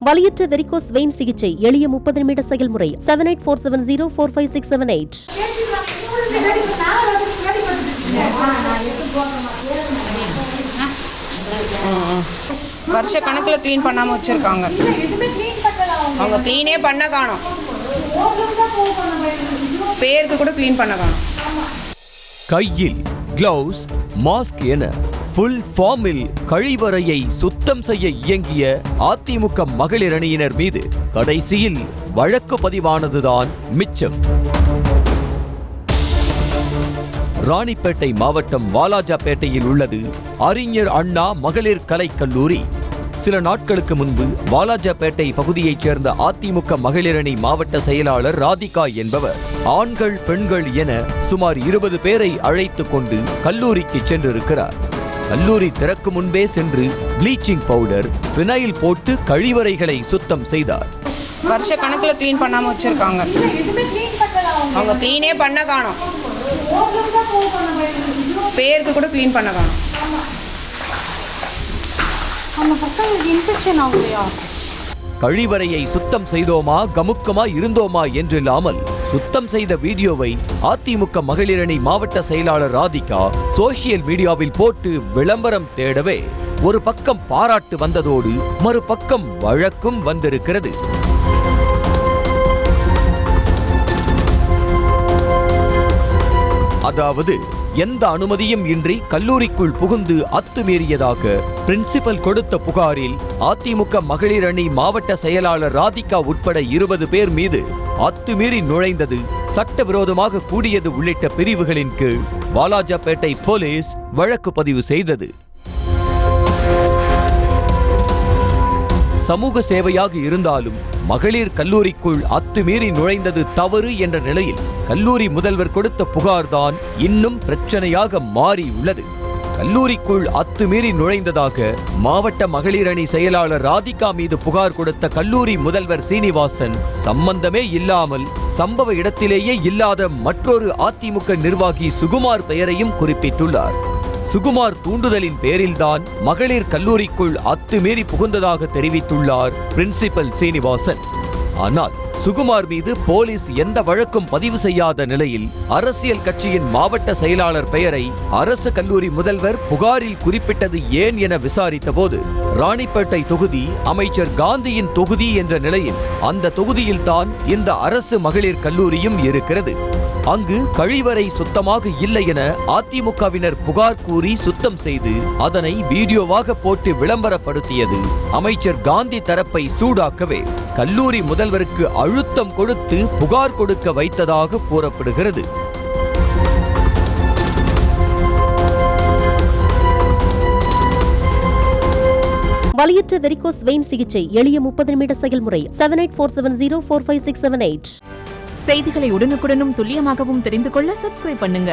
வலியற்ற varicose vein சிகிச்சை எளிய 30 நிமிட செயல்முறை 7847045678. வருஷ கணக்கில் க்ளீன் பண்ணாமல் வச்சுருக்காங்க. அவங்க க்ளீனே பண்ண காணோம். பேருக்கு கூட க்ளீன் பண்ண காணோம். கையில் கிளவுஸ், மாஸ்க் என ஃபுல் ஃபார்மில் கழிவறையை சுத்தம் செய்ய இயங்கிய அதிமுக மகளிர் அணியினர் மீது கடைசியில் வழக்கு பதிவானதுதான் மிச்சம். ராணிப்பேட்டை மாவட்டம் வாலாஜாபேட்டையில் உள்ளது அறிஞர் அண்ணா மகளிர் கலைக்கல்லூரி. சில நாட்களுக்கு முன்பு வாலாஜாபேட்டை பகுதியைச் சேர்ந்த அதிமுக மகளிர் அணி மாவட்ட செயலாளர் ராதிகா என்பவர் ஆண்கள் பெண்கள் என சுமார் 20 பேரை அழைத்துக் கொண்டு கல்லூரிக்கு சென்றிருக்கிறார். கல்லூரி திறக்கும் முன்பே சென்று ப்ளீச்சிங் பவுடர், பினைல் போட்டு கழிவறைகளை சுத்தம் செய்தார். வருஷ கணக்கில் க்ளீன் பண்ணாமல் வச்சுருக்காங்க. அவங்க க்ளீனே பண்ண காணோம். பேருக்கு கூட க்ளீன் பண்ண காணோம். கழிவறையை சுத்தம் செய்தோமா கமுக்கமா இருந்தோமா என்றில்லாமல் சுத்தம் செய்த வீடியோவை அதிமுக மகளிர் அணி மாவட்ட செயலாளர் ராதிகா சோசியல் மீடியாவில் போட்டு விளம்பரம் தேடவே ஒரு பக்கம் பாராட்டு வந்ததோடு மறுபக்கம் வழக்கும் வந்திருக்கிறது. அதாவது எந்த அனுமதியும் இன்றி கல்லூரிக்குள் புகுந்து அத்துமீறியதாக பிரின்சிபல் கொடுத்த புகாரில் அதிமுக மகளிர் அணி மாவட்ட செயலாளர் ராதிகா உட்பட 20 பேர் மீது அத்துமீறி நுழைந்தது, சட்டவிரோதமாக கூடியது உள்ளிட்ட பிரிவுகளின் கீழ் வாலாஜாபேட்டை போலீஸ் வழக்கு பதிவு செய்தது. சமூக சேவையாக இருந்தாலும் மகளிர் கல்லூரிக்குள் அத்துமீறி நுழைந்தது தவறு என்ற நிலையில் கல்லூரி முதல்வர் கொடுத்த புகார்தான் இன்னும் பிரச்சனையாக மாறியுள்ளது. கல்லூரிக்குள் அத்துமீறி நுழைந்ததாக மாவட்ட மகளிர் அணி செயலாளர் ராதிகா மீது புகார் கொடுத்த கல்லூரி முதல்வர் சீனிவாசன் சம்பந்தமே இல்லாமல் சம்பவ இடத்திலேயே இல்லாத மற்றொரு அதிமுக நிர்வாகி சுகுமார் பெயரையும் குறிப்பிட்டுள்ளார். சுகுமார் தூண்டுதலின் பேரில்தான் மகளிர் கல்லூரிக்குள் அத்துமீறி புகுந்ததாக தெரிவித்துள்ளார் பிரின்சிபல் சீனிவாசன். ஆனால் சுகுமார் மீது போலீஸ் எந்த வழக்கும் பதிவு செய்யாத நிலையில் அரசியல் கட்சியின் மாவட்ட செயலாளர் பெயரை அரசு கல்லூரி முதல்வர் புகாரில் குறிப்பிட்டது ஏன் என விசாரித்த போது ராணிப்பேட்டை தொகுதி அமைச்சர் காந்தியின் தொகுதி என்ற நிலையில் அந்த தொகுதியில்தான் இந்த அரசு மகளிர் கல்லூரியும் இருக்கிறது. அங்கு கழிவறை சுத்தமாக இல்லை என அதிமுகவினர் புகார் கூறி சுத்தம் செய்து அதனை வீடியோவாக போட்டு விளம்பரப்படுத்தியது அமைச்சர் காந்தி தரப்பை சூடாக்கவே கல்லூரி முதல்வருக்கு அழுத்தம் கொடுத்து புகார் கொடுக்க வைத்ததாக கூறப்படுகிறது. வலியற்ற வெரிகோஸ் வெயின் சிகிச்சை எளிய 30 நிமிட செயல்முறை 7847045678. செய்திகளை உடனுக்குடனும் துல்லியமாகவும் தெரிந்து கொள்ள சப்ஸ்கிரைப் பண்ணுங்க.